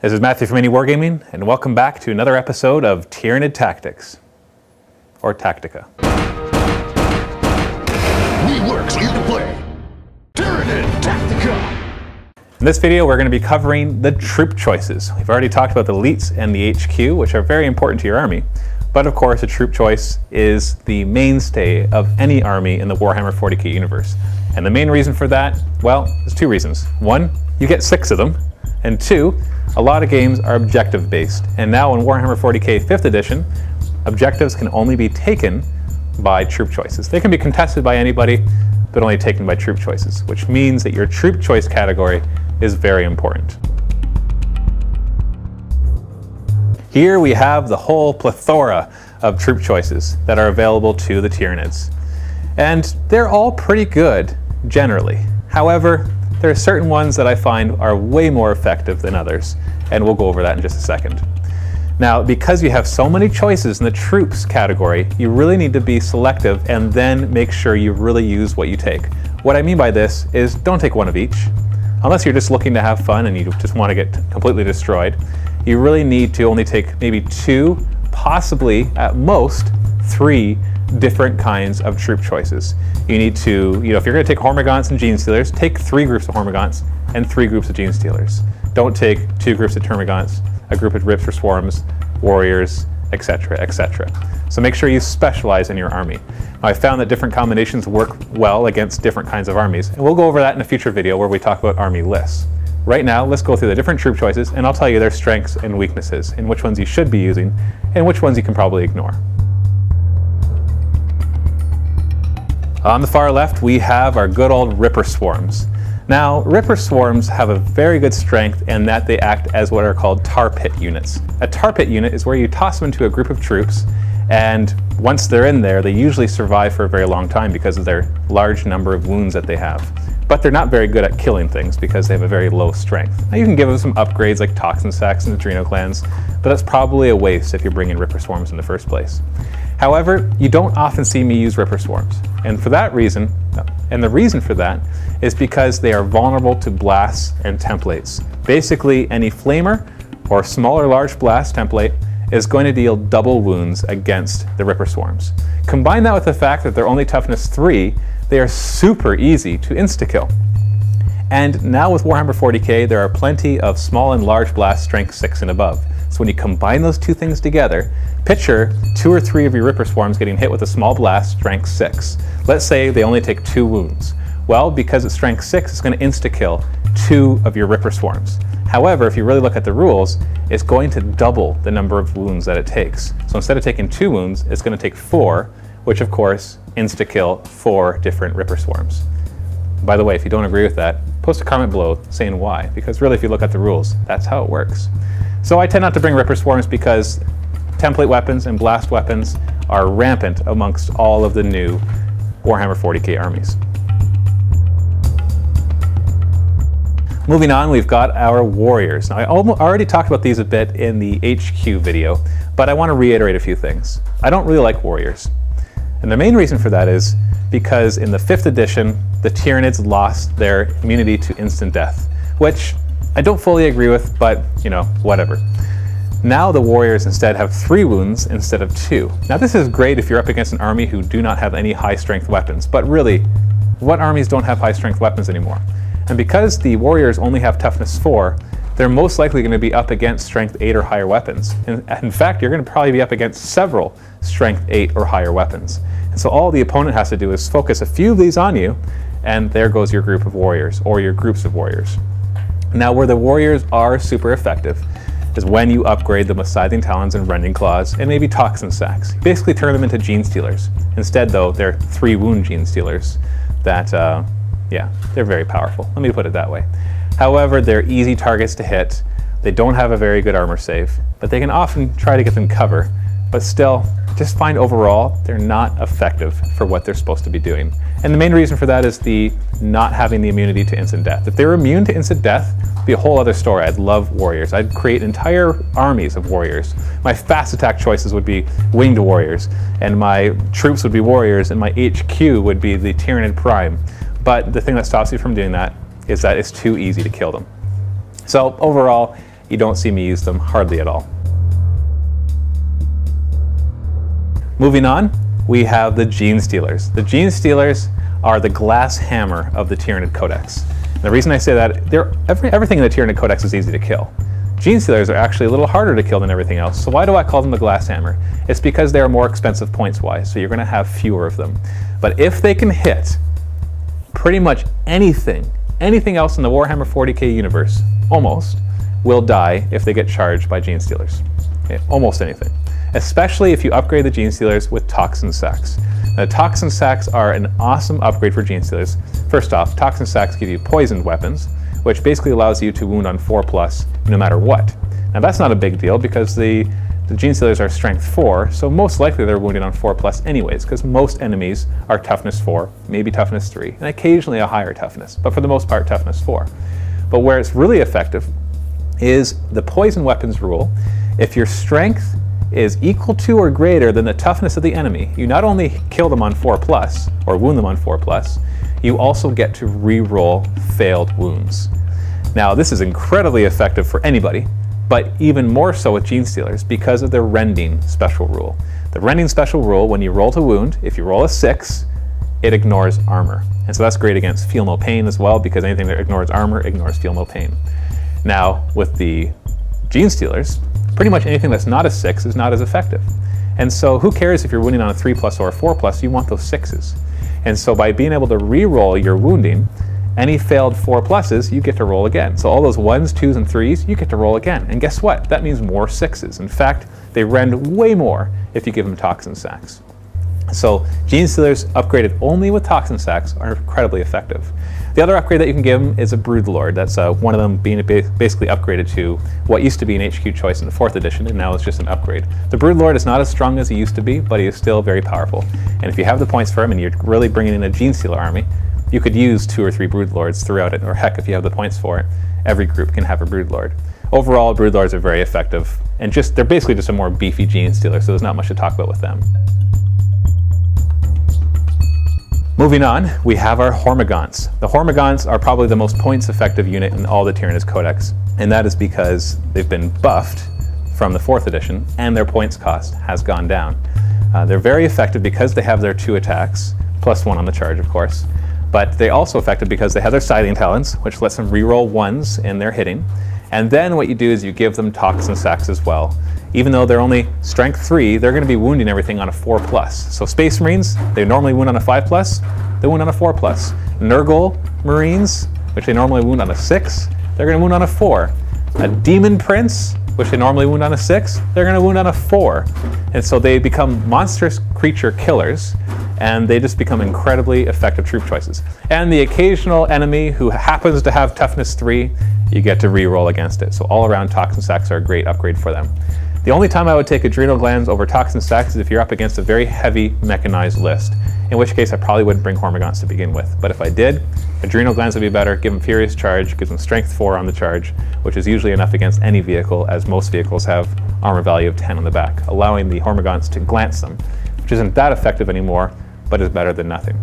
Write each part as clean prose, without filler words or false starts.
This is Matthew from MiniWarGaming, and welcome back to another episode of Tyranid Tactics, or Tactica. We work so you can play Tyranid Tactica! In this video, we're going to be covering the troop choices. We've already talked about the elites and the HQ, which are very important to your army. But of course, a troop choice is the mainstay of any army in the Warhammer 40k universe. And the main reason for that, well, there's two reasons. One, you get 6 of them. And two, a lot of games are objective based. And now in Warhammer 40k 5th edition, objectives can only be taken by troop choices. They can be contested by anybody, but only taken by troop choices, which means that your troop choice category is very important. Here we have the whole plethora of troop choices that are available to the Tyranids. And they're all pretty good, generally. However, there are certain ones that I find are way more effective than others, and we'll go over that in just a second. Now, because you have so many choices in the troops category, you really need to be selective and then make sure you really use what you take. What I mean by this is don't take one of each. Unless you're just looking to have fun and you just want to get completely destroyed, you really need to only take maybe 2, possibly at most 3 different kinds of troop choices. You need to, if you're going to take Hormagaunts and Genestealers, take 3 groups of Hormagaunts and 3 groups of Genestealers. Don't take 2 groups of Termagants, a group of Rips or Swarms, Warriors, etc., etc. So make sure you specialize in your army. Now, I found that different combinations work well against different kinds of armies, and we'll go over that in a future video where we talk about army lists. Right now, let's go through the different troop choices, and I'll tell you their strengths and weaknesses, and which ones you should be using, and which ones you can probably ignore. On the far left, we have our good old Ripper Swarms. Now, Ripper Swarms have a very good strength in that they act as what are called tar pit units. A tar pit unit is where you toss them into a group of troops, and once they're in there, they usually survive for a very long time because of their large number of wounds that they have. But they're not very good at killing things because they have a very low strength. Now, you can give them some upgrades like Toxin Sacks and Adrenal Glands, but that's probably a waste if you're bringing Ripper Swarms in the first place. However, you don't often see me use Ripper Swarms, and for that reason, and the reason for that is because they are vulnerable to blasts and templates. Basically, any flamer or small or large blast template is going to deal double wounds against the Ripper Swarms. Combine that with the fact that they're only toughness 3, they are super easy to insta-kill. And now with Warhammer 40k, there are plenty of small and large blast strength 6 and above. So when you combine those two things together, picture 2 or 3 of your Ripper Swarms getting hit with a small blast strength 6. Let's say they only take 2 wounds. Well, because it's strength 6, it's going to insta-kill 2 of your Ripper Swarms. However, if you really look at the rules, it's going to double the number of wounds that it takes. So instead of taking 2 wounds, it's going to take 4, which of course insta-kill 4 different Ripper Swarms. By the way, if you don't agree with that, post a comment below saying why, because really if you look at the rules, that's how it works. So I tend not to bring Ripper Swarms because template weapons and blast weapons are rampant amongst all of the new Warhammer 40k armies. Moving on, we've got our Warriors. Now, I already talked about these a bit in the HQ video, but I want to reiterate a few things. I don't really like Warriors. And the main reason for that is because in the 5th edition, the Tyranids lost their immunity to instant death, which I don't fully agree with, but, whatever. Now the Warriors instead have 3 wounds instead of 2. Now this is great if you're up against an army who do not have any high-strength weapons, but really, what armies don't have high-strength weapons anymore? And because the Warriors only have toughness 4, they're most likely going to be up against strength 8 or higher weapons. In fact, you're going to probably be up against several strength 8 or higher weapons. And so all the opponent has to do is focus a few of these on you, and there goes your group of Warriors, or your groups of Warriors. Now, where the Warriors are super effective is when you upgrade them with Scything Talons and Rending Claws, and maybe Toxin Sacks. You basically turn them into Genestealers. Instead, though, they're 3 wound Genestealers that, yeah, they're very powerful. Let me put it that way. However, they're easy targets to hit. They don't have a very good armor save, but they can often try to get them cover. But still, just find overall, they're not effective for what they're supposed to be doing. And the main reason for that is the not having the immunity to instant death. If they were immune to instant death, it'd be a whole other story. I'd love Warriors. I'd create entire armies of Warriors. My fast attack choices would be Winged Warriors, and my troops would be Warriors, and my HQ would be the Tyranid Prime. But the thing that stops me from doing that is that it's too easy to kill them. So overall, you don't see me use them hardly at all. Moving on, we have the Gene Stealers. The Gene Stealers are the glass hammer of the Tyranid Codex. And the reason I say that, everything in the Tyranid Codex is easy to kill. Gene Stealers are actually a little harder to kill than everything else. So why do I call them the glass hammer? It's because they are more expensive points-wise, so you're going to have fewer of them. But if they can hit pretty much anything else in the Warhammer 40k universe, almost, will die if they get charged by Gene Stealers. Okay, almost anything. Especially if you upgrade the Gene Stealers with Toxin Sacks. Now, Toxin Sacks are an awesome upgrade for Gene Stealers. First off, Toxin Sacks give you poisoned weapons, which basically allows you to wound on 4+ no matter what. Now that's not a big deal because the Gene Stealers are strength 4, so most likely they're wounded on 4+ anyways, because most enemies are toughness 4, maybe toughness 3, and occasionally a higher toughness, but for the most part toughness 4. But where it's really effective is the poison weapons rule. If your strength is equal to or greater than the toughness of the enemy, you not only kill them on 4+, or wound them on 4+, you also get to re-roll failed wounds. Now this is incredibly effective for anybody, but even more so with Gene Stealers because of their rending special rule. The rending special rule, when you roll to wound, if you roll a 6, it ignores armor. And so that's great against feel no pain as well, because anything that ignores armor ignores feel no pain. Now with the Gene Stealers, pretty much anything that's not a 6 is not as effective. And so who cares if you're wounding on a 3+ or a 4+, you want those 6s. And so by being able to re-roll your wounding, any failed 4+, you get to roll again. So all those 1s, 2s, and 3s, you get to roll again. And guess what? That means more 6s. In fact, they rend way more if you give them Toxin Sacks. So Gene Stealers upgraded only with Toxin Sacks are incredibly effective. The other upgrade that you can give them is a Broodlord. That's one of them being basically upgraded to what used to be an HQ choice in the 4th edition, and now it's just an upgrade. The Broodlord is not as strong as he used to be, but he is still very powerful. And if you have the points for him and you're really bringing in a Gene Stealer army, you could use 2 or 3 Broodlords throughout it, or heck, if you have the points for it, every group can have a Broodlord. Overall, Broodlords are very effective, and they're basically just a more beefy Gene Stealer, so there's not much to talk about with them. Moving on, we have our Termagants. The Termagants are probably the most points effective unit in all the Tyranid Codex, and that is because they've been buffed from the 4th edition and their points cost has gone down. They're very effective because they have their 2 attacks, +1 on the charge of course, but they're also effective because they have their Scything Talons, which lets them reroll 1s in their hitting, and then what you do is you give them Toxin Sacks as well. Even though they're only strength 3, they're going to be wounding everything on a 4+. So Space Marines, they normally wound on a 5+, they wound on a 4+. Nurgle Marines, which they normally wound on a 6, they're going to wound on a 4. A Demon Prince, which they normally wound on a 6, they're going to wound on a 4. And so they become monstrous creature killers, and they just become incredibly effective troop choices. And the occasional enemy who happens to have toughness 3, you get to re-roll against it. So all around Toxin Sacks are a great upgrade for them. The only time I would take Adrenal Glands over Toxin Sacks is if you're up against a very heavy mechanized list, in which case I probably wouldn't bring Termagants to begin with. But if I did, Adrenal Glands would be better, give them Furious Charge, gives them Strength 4 on the charge, which is usually enough against any vehicle, as most vehicles have armor value of 10 on the back, allowing the Termagants to glance them, which isn't that effective anymore, but is better than nothing.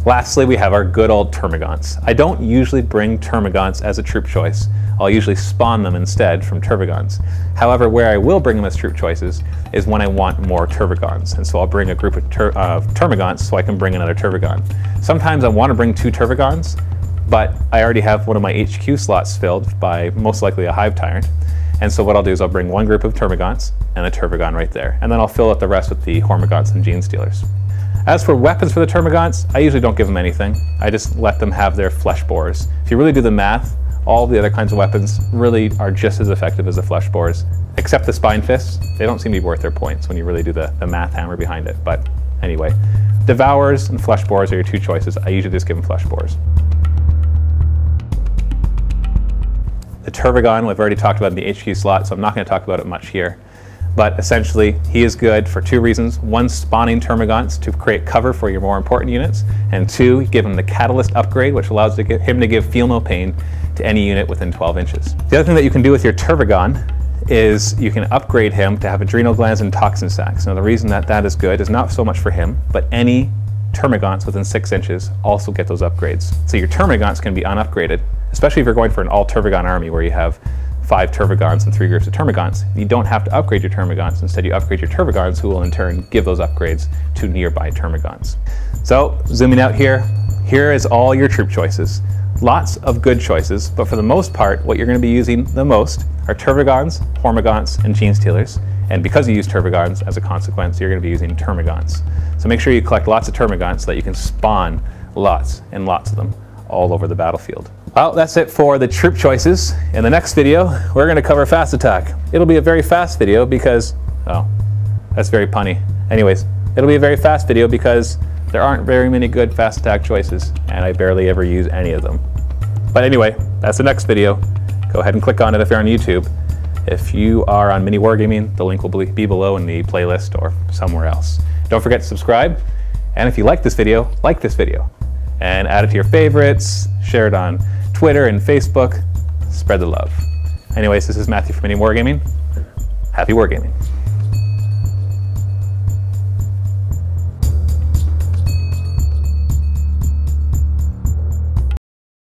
Lastly, we have our good old Termagants. I don't usually bring Termagants as a troop choice. I'll usually spawn them instead from Turbogons. However, where I will bring them as troop choices is when I want more Turbogons. And so I'll bring a group of Termagants so I can bring another Turbogun. Sometimes I want to bring 2 Turbogons, but I already have one of my HQ slots filled by most likely a Hive Tyrant. And so what I'll do is I'll bring one group of Termagants and a Turbogun right there. And then I'll fill out the rest with the Termagants and Gene Stealers. As for weapons for the Termagants, I usually don't give them anything. I just let them have their flesh borers. If you really do the math, all the other kinds of weapons really are just as effective as the flesh borers, except the Spine Fists. They don't seem to be worth their points when you really do the math hammer behind it. But anyway, Devourers and flesh borers are your 2 choices. I usually just give them flesh borers. The Turbogun, we've already talked about in the HQ slot, so I'm not going to talk about it much here. But essentially, he is good for 2 reasons. 1, spawning Termagants to create cover for your more important units, and 2, give him the Catalyst upgrade, which allows him to give Feel No Pain to any unit within 12 inches. The other thing that you can do with your Turbogun is you can upgrade him to have Adrenal Glands and Toxin Sacks. Now the reason that that is good is not so much for him, but any Termagants within 6 inches also get those upgrades. So your Termagants can be unupgraded especially if you're going for an all Turbogun army where you have 5 Turbogons and 3 groups of Termagants. You don't have to upgrade your Termagants. Instead, you upgrade your Turbogons, who will in turn give those upgrades to nearby Termagants. So, zooming out here, here is all your troop choices. Lots of good choices, but for the most part, what you're going to be using the most are Turbogons, Hormagaunts, and Genestealers. And because you use Turbogons, as a consequence, you're going to be using Termagants. So make sure you collect lots of Termagants so that you can spawn lots and lots of them all over the battlefield. Well, that's it for the troop choices. In the next video, we're going to cover fast attack. It'll be a very fast video because, oh, that's very punny. Anyways, it'll be a very fast video because there aren't very many good fast attack choices, and I barely ever use any of them. But anyway, that's the next video. Go ahead and click on it if you're on YouTube. If you are on MiniWarGaming, the link will be below in the playlist or somewhere else. Don't forget to subscribe, and if you like this video, and add it to your favorites, share it on Twitter and Facebook, spread the love. Anyways, this is Matthew from MiniWarGaming. Happy wargaming.